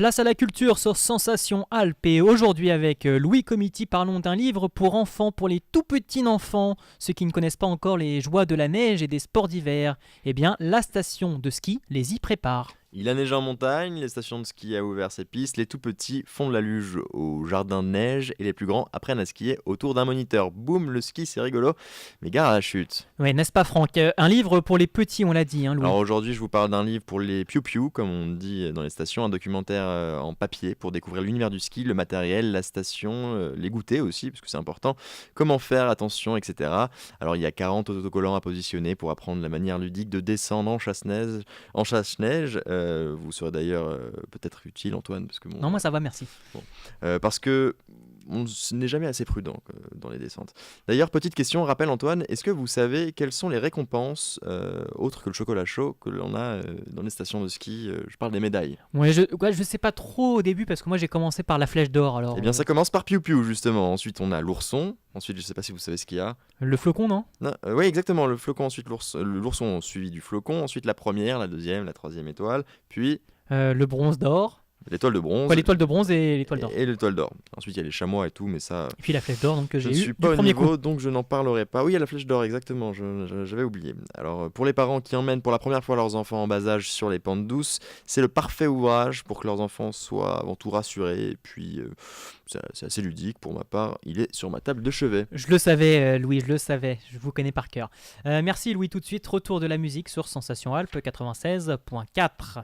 Place à la culture sur Sensation Alpes et aujourd'hui avec Louis Comiti parlons d'un livre pour enfants, pour les tout petits enfants, ceux qui ne connaissent pas encore les joies de la neige et des sports d'hiver. Eh bien, la station de ski les y prépare. Il a neigé en montagne, les stations de ski a ouvert ses pistes, les tout petits font de la luge au jardin de neige et les plus grands apprennent à skier autour d'un moniteur. Boum, le ski c'est rigolo, mais gare à la chute. Oui, n'est-ce pas Franck? Un livre pour les petits, on l'a dit, hein, Louis. Alors aujourd'hui je vous parle d'un livre pour les piou-piou, comme on dit dans les stations, un documentaire en papier pour découvrir l'univers du ski, le matériel, la station, les goûter aussi, parce que c'est important, comment faire, attention, etc. Alors il y a 40 autocollants à positionner pour apprendre la manière ludique de descendre en chasse-neige. Vous serez d'ailleurs peut-être utile, Antoine, parce que Non, moi ça va, merci. parce que on n'est jamais assez prudent dans les descentes. D'ailleurs, petite question, rappel Antoine, est-ce que vous savez quelles sont les récompenses autres que le chocolat chaud que l'on a dans les stations de ski Je parle des médailles. Ouais, je sais pas trop au début parce que moi j'ai commencé par la flèche d'or. Alors, Eh bien, ça commence par Piu Piu justement. Ensuite, on a l'ourson. Ensuite, je sais pas si vous savez ce qu'il y a. le flocon, non? Non, oui, exactement. Le flocon, ensuite l'ourson suivi du flocon. Ensuite, la première, la deuxième, la troisième étoile. Puis Le bronze d'or. l'étoile de bronze. Quoi, l'étoile de bronze et l'étoile d'or. Et l'étoile d'or. Ensuite, il y a les chamois et tout, mais ça. Et puis la flèche d'or donc, que Je j'ai ne eu suis du pas au premier niveau, coup. donc je n'en parlerai pas. Oui, il y a la flèche d'or, exactement, j'avais oublié. Alors, pour les parents qui emmènent pour la première fois leurs enfants en bas âge sur les pentes douces, c'est le parfait ouvrage pour que leurs enfants soient avant tout rassurés. Et puis, c'est assez ludique pour ma part. Il est sur ma table de chevet. Je le savais, Louis, je le savais. Je vous connais par cœur. Merci, Louis. Tout de suite, retour de la musique sur Sensation Alpes 96.4.